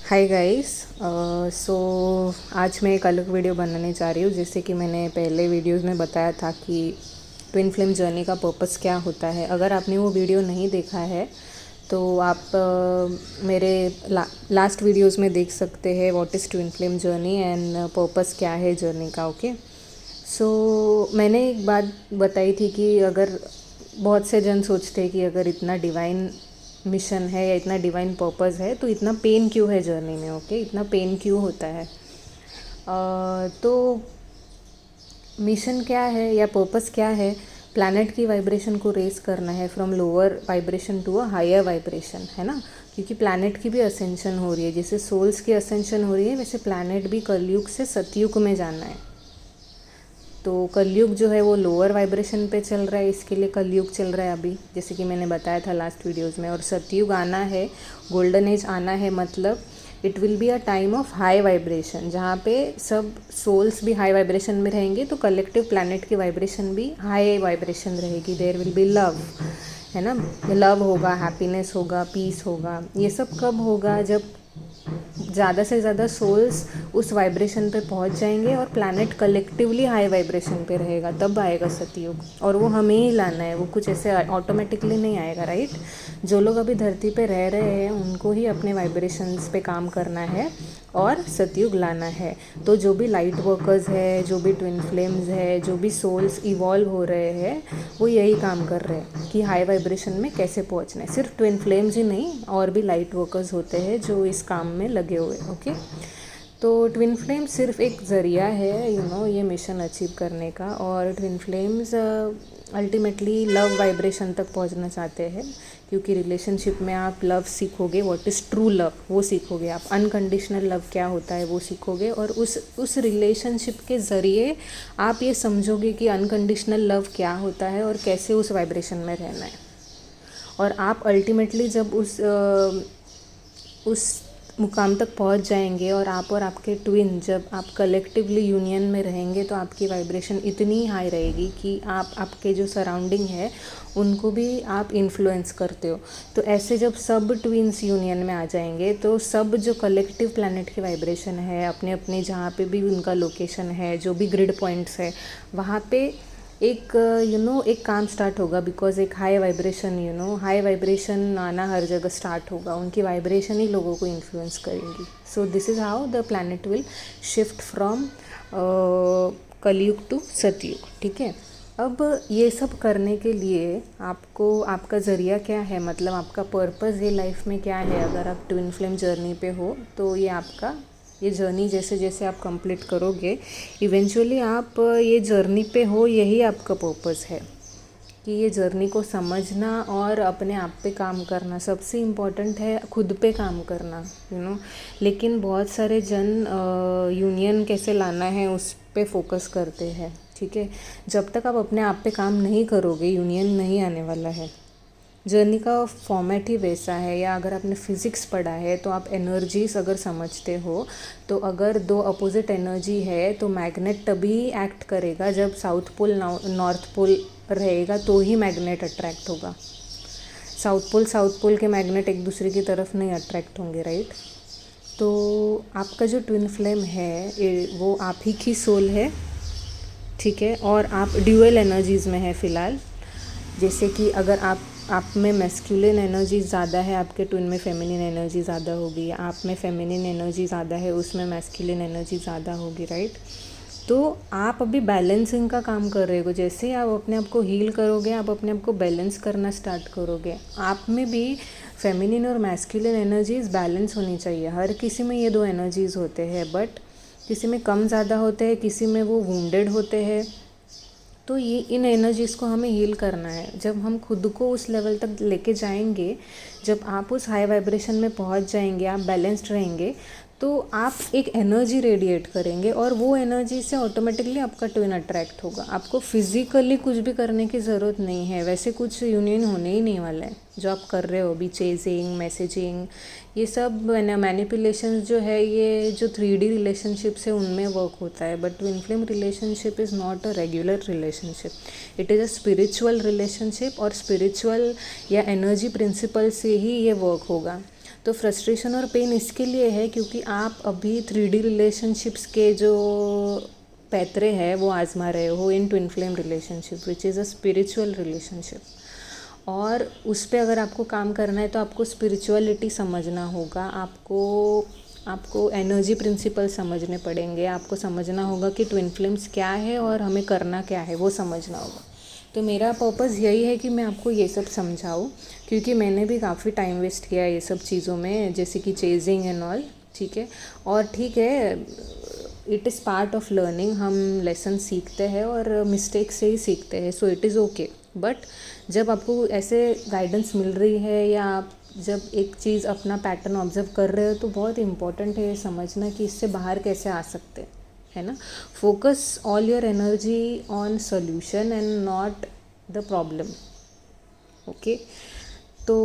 Hi guys. सो आज मैं एक अलग वीडियो बनाने जा रही हूँ। जैसे कि मैंने पहले वीडियोस में बताया था कि ट्विन फ्लेम जर्नी का पर्पस क्या होता है। अगर आपने वो वीडियो नहीं देखा है तो आप मेरे लास्ट वीडियोस में देख सकते हैं what is twin flame journey and purpose क्या है जर्नी का। ओके, सो मैंने एक बात बताई थी कि अगर बहुत से जन सोचते हैं कि अगर इतना डिवाइन मिशन है या इतना डिवाइन पर्पस है तो इतना पेन क्यों है जर्नी में। ओके, इतना पेन क्यों होता है। तो मिशन क्या है या पर्पस क्या है? प्लैनेट की वाइब्रेशन को रेस करना है from lower vibration to a higher vibration, है ना। क्योंकि प्लैनेट की भी असेंशन हो रही है, जैसे सोल्स की असेंशन हो रही है वैसे प्लैनेट भी कलयुग से सतयुग में जाना है। तो कलयुग जो है वो लोअर वाइब्रेशन पे चल रहा है, इसके लिए कलयुग चल रहा है अभी, जैसे कि मैंने बताया था लास्ट वीडियोस में। और सतयुग आना है, गोल्डन एज आना है, मतलब it will be a time of high vibration, जहाँ पे सब सोल्स भी हाई वाइब्रेशन में रहेंगे तो कलेक्टिव प्लैनेट की वाइब्रेशन भी हाई वाइब्रेशन रहेगी। देयर विल बी लव, है ना। लव होगा, हैप्पीनेस होगा, पीस होगा। ये सब कब होगा? जब ज़्यादा से ज़्यादा सोल्स उस वाइब्रेशन पे पहुंच जाएंगे और प्लैनेट कलेक्टिवली हाई वाइब्रेशन पे रहेगा, तब आएगा सतयुग। और वो हमें ही लाना है, वो कुछ ऐसे ऑटोमेटिकली नहीं आएगा, राइट। जो लोग अभी धरती पे रह रहे हैं उनको ही अपने वाइब्रेशंस पे काम करना है और सतयुग लाना है। तो जो भी लाइट वर्कर्स है, जो भी ट्विन फ्लेम्स है, जो भी सोल्स इवॉल्व हो रहे हैं, वो यही काम कर रहे हैं कि हाई वाइब्रेशन में कैसे पहुंचना है। सिर्फ ट्विन फ्लेम्स ही नहीं, और भी लाइट वर्कर्स होते हैं जो इस काम में लगे हुए। ओके, तो ट्विन फ्लेम सिर्फ एक ज़रिया है ये मिशन अचीव करने का। और twin flames ultimately love vibration तक पहुंचना चाहते हैं, क्योंकि रिलेशनशिप में आप लव सीखोगे, व्हाट इज़ ट्रू लव वो सीखोगे आप, अनकंडीशनल लव क्या होता है वो सीखोगे। और उस रिलेशनशिप के ज़रिए आप ये समझोगे कि अनकंडीशनल लव क्या होता है और कैसे उस वाइब्रेशन में रहना है। और आप अल्टीमेटली जब उस मुकाम तक पहुंच जाएंगे और आपके ट्विन जब आप कलेक्टिवली यूनियन में रहेंगे तो आपकी वाइब्रेशन इतनी हाई रहेगी कि आप आपके जो सराउंडिंग है उनको भी आप इन्फ्लुएंस करते हो। तो ऐसे जब सब ट्विन्स यूनियन में आ जाएंगे तो सब जो कलेक्टिव प्लैनेट की वाइब्रेशन है, अपने अपने जहाँ पे भी उनका लोकेशन है, जो भी ग्रिड पॉइंट्स है, वहाँ पे एक एक काम स्टार्ट होगा। बिकॉज एक हाई वाइब्रेशन हाई वाइब्रेशन आना हर जगह स्टार्ट होगा, उनकी वाइब्रेशन ही लोगों को इन्फ्लुएंस करेंगी। So this is how the planet will shift from कलयुग टू सतयुग। ठीक है, अब ये सब करने के लिए आपको आपका ज़रिया क्या है, मतलब आपका पर्पस ये लाइफ में क्या है। अगर आप ट्विन फ्लेम जर्नी पे हो तो ये जर्नी जैसे जैसे आप कंप्लीट करोगे, इवेंचुअली आप ये जर्नी पे हो, यही आपका पर्पस है कि ये जर्नी को समझना और अपने आप पे काम करना। सबसे इम्पॉर्टेंट है खुद पे काम करना, लेकिन बहुत सारे जन यूनियन कैसे लाना है उस पे फोकस करते हैं। ठीक है, जब तक आप अपने आप पे काम नहीं करोगे यूनियन नहीं आने वाला है। जर्नी का फॉर्मेट ही वैसा है। या अगर आपने फिज़िक्स पढ़ा है तो आप एनर्जीज अगर समझते हो तो अगर दो अपोजिट एनर्जी है तो मैग्नेट तभी एक्ट करेगा जब साउथ पोल नॉर्थ पोल रहेगा, तो ही मैग्नेट अट्रैक्ट होगा। साउथ पोल के मैग्नेट एक दूसरे की तरफ नहीं अट्रैक्ट होंगे, राइट। तो आपका जो ट्विन फ्लेम है वो आप ही की सोल है, ठीक है। और आप ड्यूअल एनर्जीज़ में है फ़िलहाल। जैसे कि अगर आप में मैस्कुलिन एनर्जी ज़्यादा है, आपके ट्विन में फेमिनिन एनर्जी ज़्यादा होगी। आप में फेमिनिन एनर्जी ज़्यादा है, उसमें मैस्कुलिन एनर्जी ज़्यादा होगी, राइट। तो आप अभी बैलेंसिंग का काम कर रहे हो। जैसे आप अपने आप को हील करोगे, आप अपने आप को बैलेंस करना स्टार्ट करोगे। आप में भी फेमिनिन और मैस्कुलिन एनर्जीज़ बैलेंस होनी चाहिए। हर किसी में ये दो एनर्जीज़ होते हैं, बट किसी में कम ज़्यादा होते हैं, किसी में वो वुंडेड होते हैं। तो ये इन एनर्जीज़ को हमें हील करना है। जब हम खुद को उस लेवल तक लेके जाएंगे, जब आप उस हाई वाइब्रेशन में पहुंच जाएंगे, आप बैलेंस्ड रहेंगे, तो आप एक एनर्जी रेडिएट करेंगे और वो एनर्जी से ऑटोमेटिकली आपका ट्विन अट्रैक्ट होगा। आपको फिज़िकली कुछ भी करने की ज़रूरत नहीं है, वैसे कुछ यूनियन होने ही नहीं वाला है। जो आप कर रहे हो अभी, चेजिंग, मैसेजिंग, ये सब मैनिपुलेशन जो है, ये जो 3D रिलेशनशिप्स है उनमें वर्क होता है। But twin flame relationship is not a regular relationship, it is a spiritual relationship. और स्पिरिचुअल या एनर्जी प्रिंसिपल से ही ये वर्क होगा। तो फ्रस्ट्रेशन और पेन इसके लिए है क्योंकि आप अभी 3D रिलेशनशिप्स के जो पैतरे हैं वो आजमा रहे हो in twin flame relationship which is a spiritual relationship. और उस पर अगर आपको काम करना है तो आपको स्पिरिचुअलिटी समझना होगा, आपको एनर्जी प्रिंसिपल समझने पड़ेंगे, आपको समझना होगा कि ट्विन फ्लेम्स क्या है और हमें करना क्या है वो समझना होगा। तो मेरा पर्पज़ यही है कि मैं आपको ये सब समझाऊँ, क्योंकि मैंने भी काफ़ी टाइम वेस्ट किया ये सब चीज़ों में, जैसे कि चेजिंग एंड ऑल। ठीक है, और ठीक है, it is part of learning, हम लेसन सीखते हैं और मिस्टेक से ही सीखते हैं, so it is okay. But जब आपको ऐसे गाइडेंस मिल रही है या आप जब एक चीज़ अपना पैटर्न ऑब्जर्व कर रहे हो तो बहुत इम्पॉर्टेंट है ये समझना कि इससे बाहर कैसे आ सकते हैं, है ना। Focus all your energy on solution and not the problem. Okay, तो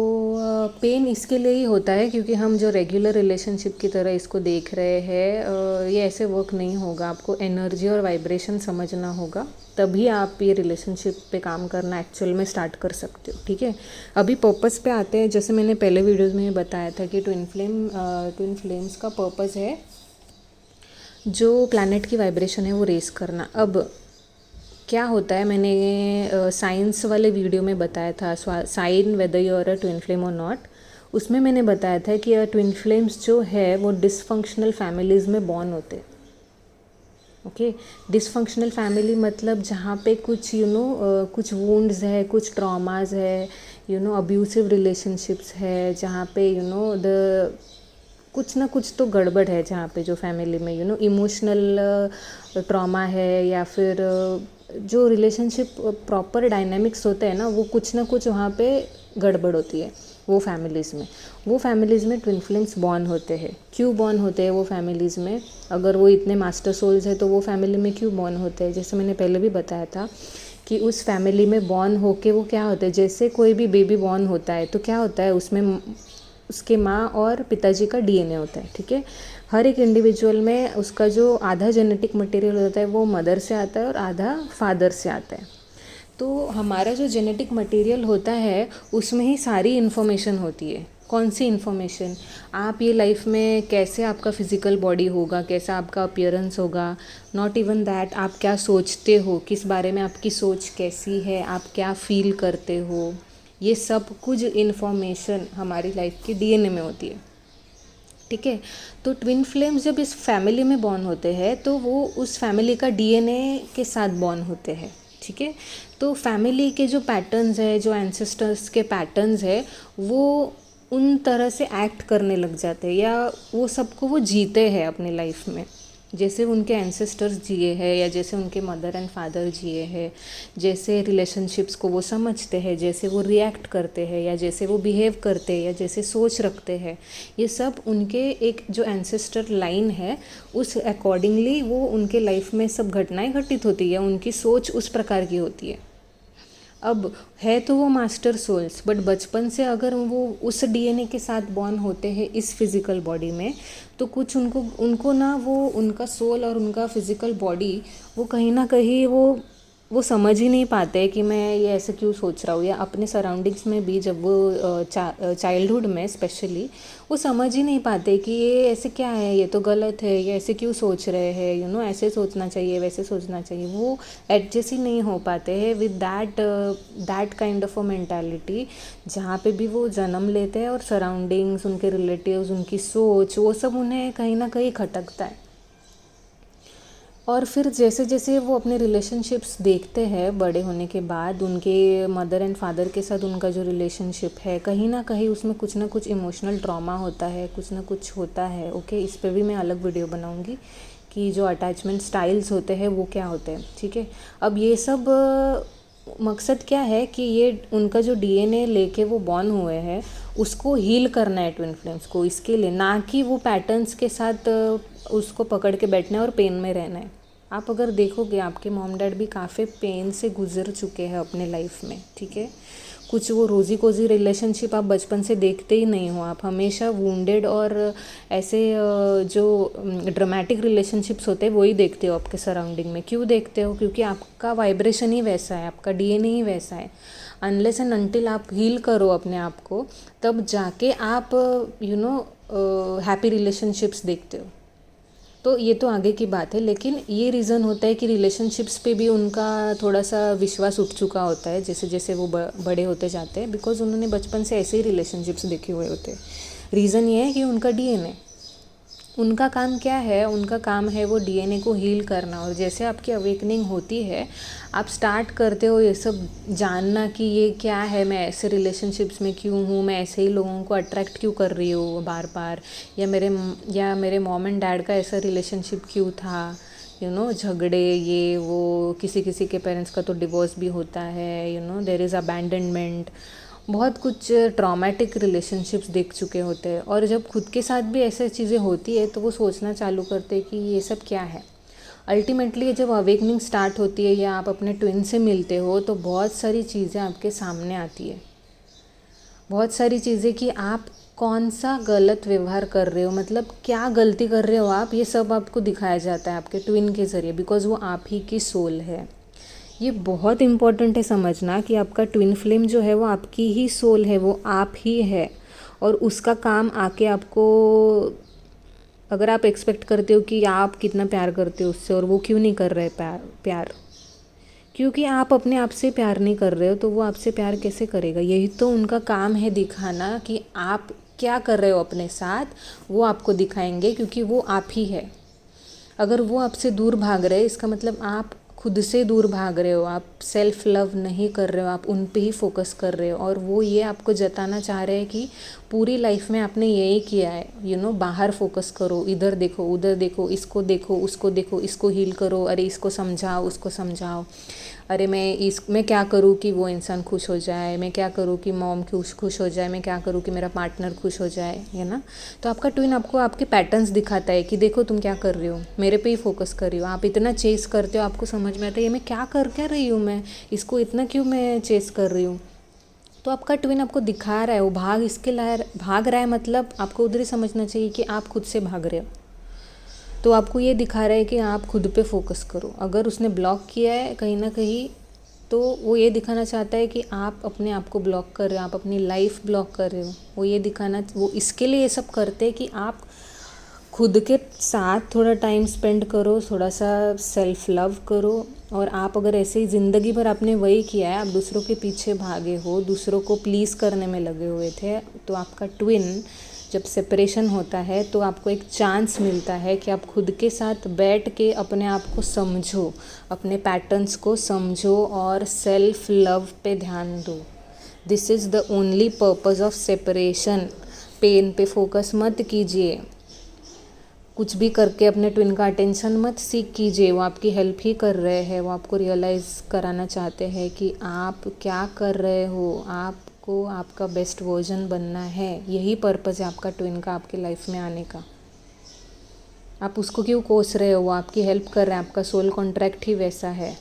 पेन इसके लिए ही होता है क्योंकि हम जो रेगुलर रिलेशनशिप की तरह इसको देख रहे हैं, ये ऐसे वर्क नहीं होगा। आपको एनर्जी और वाइब्रेशन समझना होगा, तभी आप ये रिलेशनशिप पे काम करना एक्चुअल में स्टार्ट कर सकते हो। ठीक है, अभी पर्पस पे आते हैं। जैसे मैंने पहले वीडियोज़ में बताया था कि ट्विन फ्लेम्स का पर्पस है जो प्लैनेट की वाइब्रेशन है वो रेस करना। अब क्या होता है, मैंने साइंस वाले वीडियो में बताया था, sign whether you are a twin flame और नॉट। उसमें मैंने बताया था कि ट्विन फ्लेम्स जो है वो डिसफंक्शनल फैमिलीज़ में बॉर्न होते हैं। ओके, डिसफंक्शनल फैमिली मतलब जहाँ पे कुछ कुछ वुंड्स है, कुछ ट्रॉमाज है, अब्यूसिव रिलेशनशिप्स है, जहाँ पे द कुछ ना कुछ तो गड़बड़ है, जहाँ पे जो फैमिली में इमोशनल ट्रॉमा है, या फिर जो रिलेशनशिप प्रॉपर डायनामिक्स होते हैं ना, वो कुछ ना कुछ वहाँ पे गड़बड़ होती है वो फैमिलीज़ में ट्विन फ्लेम्स बॉर्न होते हैं। क्यों बॉर्न होते हैं वो फैमिलीज़ में? अगर वो इतने मास्टर सोल्स है तो वो फैमिली में क्यों बॉर्न होते हैं? जैसे मैंने पहले भी बताया था कि उस फैमिली में बॉर्न होके वो क्या होता है, जैसे कोई भी बेबी बॉर्न होता है तो क्या होता है, उसमें उसके माँ और पिताजी का डीएनए होता है। ठीक है, हर एक इंडिविजुअल में उसका जो आधा जेनेटिक मटेरियल होता है वो मदर से आता है और आधा फादर से आता है। तो हमारा जो जेनेटिक मटेरियल होता है उसमें ही सारी इन्फॉर्मेशन होती है। कौन सी इन्फॉर्मेशन? आप ये लाइफ में कैसे आपका फिज़िकल बॉडी होगा, कैसा आपका अपीयरेंस होगा, नॉट इवन दैट, आप क्या सोचते हो, किस बारे में आपकी सोच कैसी है, आप क्या फील करते हो, ये सब कुछ इन्फॉर्मेशन हमारी लाइफ की डीएनए में होती है। ठीक है, तो ट्विन फ्लेम्स जब इस फैमिली में बॉर्न होते हैं तो वो उस फैमिली का डीएनए के साथ बॉर्न होते हैं। ठीक है, तो फैमिली के जो पैटर्न्स है, जो एंसेस्टर्स के पैटर्न्स है, वो उन तरह से एक्ट करने लग जाते हैं, या वो सबको वो जीते हैं अपनी लाइफ में, जैसे उनके एंसेस्टर्स जिए हैं या जैसे उनके मदर एंड फादर जिए हैं, जैसे रिलेशनशिप्स को वो समझते हैं, जैसे वो रिएक्ट करते हैं, या जैसे वो बिहेव करते हैं, या जैसे सोच रखते हैं, ये सब उनके एक जो एंसेस्टर लाइन है उस अकॉर्डिंगली वो उनके लाइफ में सब घटनाएं घटित होती है, उनकी सोच उस प्रकार की होती है। अब है तो वो मास्टर सोल्स, बट बचपन से अगर वो उस डीएनए के साथ बॉर्न होते हैं इस फिज़िकल बॉडी में, तो कुछ उनको ना वो उनका सोल और उनका फिज़िकल बॉडी वो कहीं ना कहीं वो समझ ही नहीं पाते कि मैं ये ऐसे क्यों सोच रहा हूँ, या अपने सराउंडिंग्स में भी जब वो चाइल्डहुड में स्पेशली वो समझ ही नहीं पाते कि ये ऐसे क्या है, ये तो गलत है, ये ऐसे क्यों सोच रहे हैं, ऐसे सोचना चाहिए, वैसे सोचना चाहिए। वो एडजस्ट ही नहीं हो पाते हैं with that kind of a mentality, जहाँ पे भी वो जन्म लेते हैं, और सराउंडिंग्स, उनके रिलेटिव्स, उनकी सोच, वो सब उन्हें कहीं ना कहीं खटकता है। और फिर जैसे जैसे वो अपने रिलेशनशिप्स देखते हैं बड़े होने के बाद, उनके मदर एंड फादर के साथ उनका जो रिलेशनशिप है, कहीं ना कहीं उसमें कुछ ना कुछ इमोशनल ट्रॉमा होता है, कुछ ना कुछ होता है। ओके, इस पे भी मैं अलग वीडियो बनाऊंगी कि जो अटैचमेंट स्टाइल्स होते हैं वो क्या होते हैं। ठीक है, अब ये सब मकसद क्या है कि ये उनका जो डीएनए लेके वो बॉर्न हुए हैं उसको हील करना है ट्विन फ्लेम्स को, इसके लिए, ना कि वो पैटर्न्स के साथ उसको पकड़ के बैठना है और पेन में रहना है। आप अगर देखोगे आपके मॉम डैड भी काफ़ी पेन से गुजर चुके हैं अपने लाइफ में। ठीक है, कुछ वो रोज़ी कोजी रिलेशनशिप आप बचपन से देखते ही नहीं हो। आप हमेशा वुंडेड और ऐसे जो ड्रामेटिक रिलेशनशिप्स होते हैं वही देखते हो आपके सराउंडिंग में। क्यों देखते हो? क्योंकि आपका वाइब्रेशन ही वैसा है, आपका डीएनए ही वैसा है। अनलेस एंड अनटिल आप हील करो अपने आप को, तब जाके आप हैप्पी रिलेशनशिप्स देखते हो। तो ये तो आगे की बात है, लेकिन ये रीज़न होता है कि रिलेशनशिप्स पे भी उनका थोड़ा सा विश्वास उठ चुका होता है जैसे जैसे वो बड़े होते जाते हैं, बिकॉज उन्होंने बचपन से ऐसे ही रिलेशनशिप्स देखे हुए होते हैं। रीज़न ये है कि उनका डीएनए, उनका काम क्या है? उनका काम है वो डीएनए को हील करना। और जैसे आपकी अवेकनिंग होती है, आप स्टार्ट करते हो ये सब जानना कि ये क्या है, मैं ऐसे रिलेशनशिप्स में क्यों हूँ, मैं ऐसे ही लोगों को अट्रैक्ट क्यों कर रही हूँ बार बार, या मेरे मॉम एंड डैड का ऐसा रिलेशनशिप क्यों था, झगड़े ये वो, किसी किसी के पेरेंट्स का तो डिवोर्स भी होता है, देयर इज़ अबैंडनमेंट, बहुत कुछ ट्रॉमेटिक रिलेशनशिप्स देख चुके होते हैं। और जब खुद के साथ भी ऐसे चीज़ें होती है तो वो सोचना चालू करते हैं कि ये सब क्या है। अल्टीमेटली जब अवेकनिंग स्टार्ट होती है या आप अपने ट्विन से मिलते हो तो बहुत सारी चीज़ें आपके सामने आती है, बहुत सारी चीज़ें कि आप कौन सा गलत व्यवहार कर रहे हो, मतलब क्या गलती कर रहे हो आप, ये सब आपको दिखाया जाता है आपके ट्विन के ज़रिए, बिकॉज़ वो आप ही की सोल है। ये बहुत इम्पॉर्टेंट है समझना कि आपका ट्विन फ्लेम जो है वो आपकी ही सोल है, वो आप ही है। और उसका काम आके आपको, अगर आप एक्सपेक्ट करते हो कि आप कितना प्यार करते हो उससे और वो क्यों नहीं कर रहे प्यार, क्योंकि आप अपने आप से प्यार नहीं कर रहे हो तो वो आपसे प्यार कैसे करेगा? यही तो उनका काम है, दिखाना कि आप क्या कर रहे हो अपने साथ, वो आपको दिखाएंगे, क्योंकि वो आप ही है। अगर वो आपसे दूर भाग रहे, इसका मतलब आप खुद से दूर भाग रहे हो, आप सेल्फ लव नहीं कर रहे हो, आप उन पे ही फोकस कर रहे हो। और वो ये आपको जताना चाह रहे हैं कि पूरी लाइफ में आपने यही किया है, बाहर फोकस करो, इधर देखो उधर देखो, इसको देखो उसको देखो, इसको हील करो, अरे इसको समझाओ उसको समझाओ, अरे मैं क्या करूँ कि वो इंसान खुश हो जाए, मैं क्या करूँ कि मॉम खुश हो जाए, मैं क्या करूँ कि मेरा पार्टनर खुश हो जाए, है ना। तो आपका ट्विन आपको आपके पैटर्न्स दिखाता है कि देखो तुम क्या कर रही हो, मेरे पे ही फोकस कर रही हो, आप इतना चेस करते हो, आपको समझ में आता है ये मैं क्या रही हूँ, मैं इसको इतना क्यों मैं चेस कर रही हूँ। तो आपका ट्विन आपको दिखा रहा है, वो भाग रहा है, मतलब आपको उधर ही समझना चाहिए कि आप खुद से भाग रहे हो। तो आपको ये दिखा रहा है कि आप खुद पे फोकस करो। अगर उसने ब्लॉक किया है कहीं ना कहीं, तो वो ये दिखाना चाहता है कि आप अपने आप को ब्लॉक कर रहे हो, आप अपनी लाइफ ब्लॉक कर रहे हो। वो इसके लिए ये सब करते हैं कि आप खुद के साथ थोड़ा टाइम स्पेंड करो, थोड़ा सा सेल्फ लव करो। और आप अगर ऐसे ही ज़िंदगी भर आपने वही किया है, आप दूसरों के पीछे भागे हो, दूसरों को प्लीज़ करने में लगे हुए थे, तो आपका ट्विन जब सेपरेशन होता है तो आपको एक चांस मिलता है कि आप खुद के साथ बैठ के अपने आप को समझो, अपने पैटर्न्स को समझो और सेल्फ लव पे ध्यान दो। This is the only purpose of separation. Pain पे फोकस मत कीजिए, कुछ भी करके अपने ट्विन का अटेंशन मत सीख कीजिए। वो आपकी हेल्प ही कर रहे हैं, वो आपको रियलाइज़ कराना चाहते हैं कि आप क्या कर रहे हो, आपको आपका बेस्ट वर्जन बनना है। यही पर्पज़ है आपका ट्विन का आपके लाइफ में आने का। आप उसको क्यों कोस रहे हो? वो आपकी हेल्प कर रहे हैं, आपका सोल कॉन्ट्रैक्ट ही वैसा है,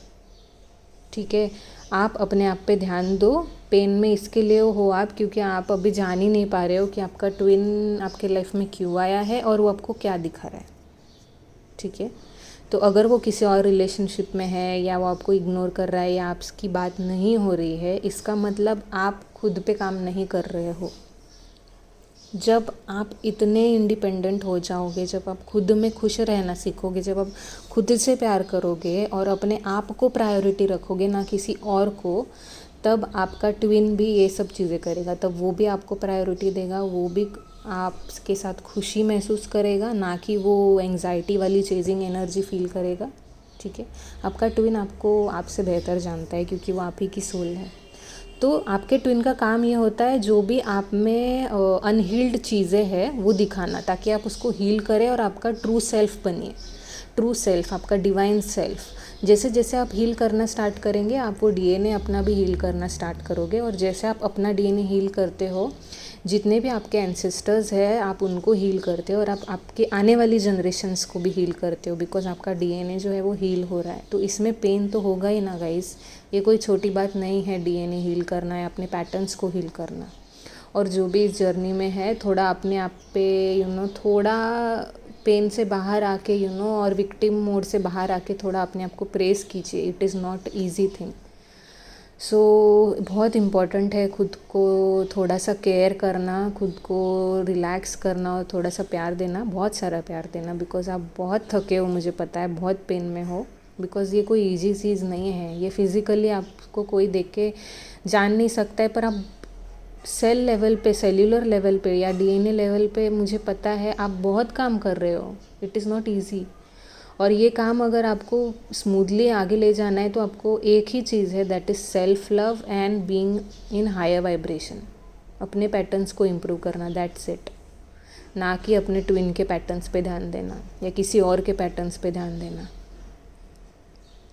ठीक है। आप अपने आप पे ध्यान दो। पेन में इसके लिए हो आप, क्योंकि आप अभी जान ही नहीं पा रहे हो कि आपका ट्विन आपके लाइफ में क्यों आया है और वो आपको क्या दिखा रहा है, ठीक है। तो अगर वो किसी और रिलेशनशिप में है या वो आपको इग्नोर कर रहा है या आपकी बात नहीं हो रही है, इसका मतलब आप खुद पे काम नहीं कर रहे हो। जब आप इतने इंडिपेंडेंट हो जाओगे, जब आप खुद में खुश रहना सीखोगे, जब आप खुद से प्यार करोगे और अपने आप को प्रायोरिटी रखोगे ना किसी और को, तब आपका ट्विन भी ये सब चीज़ें करेगा। तब वो भी आपको प्रायोरिटी देगा, वो भी आपके साथ खुशी महसूस करेगा, ना कि वो एंग्जाइटी वाली चेजिंग एनर्जी फील करेगा, ठीक है। आपका ट्विन आपको आपसे बेहतर जानता है क्योंकि वो आप ही की सोल है। तो आपके ट्विन का काम ये होता है जो भी आप में अनहील्ड चीज़ें हैं वो दिखाना, ताकि आप उसको हील करें और आपका ट्रू सेल्फ बनिए। ट्रू सेल्फ, आपका डिवाइन सेल्फ। जैसे जैसे आप हील करना स्टार्ट करेंगे, आप वो डीएनए अपना भी हील करना स्टार्ट करोगे। और जैसे आप अपना डीएनए हील करते हो, जितने भी आपके एंसेस्टर्स हैं आप उनको हील करते हो और आप आपके आने वाली जनरेशन्स को भी हील करते हो, बिकॉज आपका डीएनए जो है वो हील हो रहा है। तो इसमें पेन तो होगा ही ना गाइस, ये कोई छोटी बात नहीं है डीएनए हील करना या अपने पैटर्न्स को हील करना। और जो भी इस जर्नी में है थोड़ा अपने आप पे थोड़ा पेन से बाहर आके और विक्टिम मोड से बाहर आके थोड़ा अपने आप को प्रेस कीजिए। It is not easy thing. So बहुत इम्पॉर्टेंट है खुद को थोड़ा सा केयर करना, खुद को रिलैक्स करना और थोड़ा सा प्यार देना, बहुत सारा प्यार देना, बिकॉज़ आप बहुत थके हो, मुझे पता है, बहुत पेन में हो। बिकॉज़ ये कोई इजी चीज़ नहीं है, ये फिज़िकली आपको कोई देख के जान नहीं सकता है, पर आप सेल लेवल पे, सेल्यूलर लेवल पे या डीएनए लेवल पे मुझे पता है आप बहुत काम कर रहे हो। It is not easy. और ये काम अगर आपको स्मूथली आगे ले जाना है तो आपको एक ही चीज़ है, that is self love and being in higher vibration. अपने पैटर्न्स को इम्प्रूव करना, दैट्स इट। ना कि अपने ट्विन के पैटर्न्स पे ध्यान देना या किसी और के पैटर्न्स पे ध्यान देना,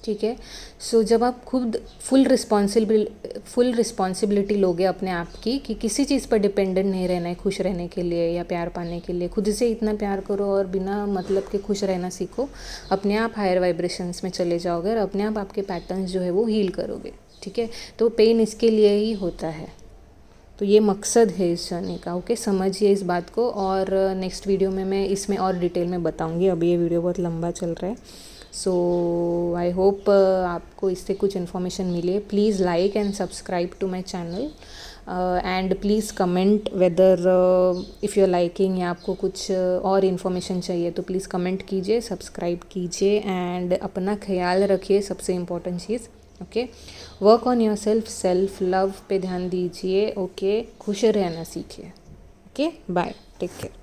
ठीक है। सो जब आप खुद फुल रिस्पॉन्सिबिलिटी लोगे अपने आप की कि किसी चीज़ पर डिपेंडेंट नहीं रहना है खुश रहने के लिए या प्यार पाने के लिए, खुद से इतना प्यार करो और बिना मतलब के खुश रहना सीखो, अपने आप हायर वाइब्रेशंस में चले जाओगे और अपने आप आपके पैटर्न्स जो है वो हील करोगे, ठीक है। तो पेन इसके लिए ही होता है, तो ये मकसद है इस जर्नी का। ओके, समझिए इस बात को। और नेक्स्ट वीडियो में मैं इसमें और डिटेल में बताऊंगी, अभी ये वीडियो बहुत लंबा चल रहा है। सो आई होप आपको इससे कुछ इन्फॉर्मेशन मिले। Please like and subscribe to my channel and please comment whether if you are liking या आपको कुछ और इन्फॉर्मेशन चाहिए तो प्लीज़ कमेंट कीजिए, सब्सक्राइब कीजिए एंड अपना ख्याल रखिए, सबसे इम्पोर्टेंट चीज़। Okay, work on your self love पे ध्यान दीजिए। ओके, खुश रहना सीखिए। Okay, bye, take care.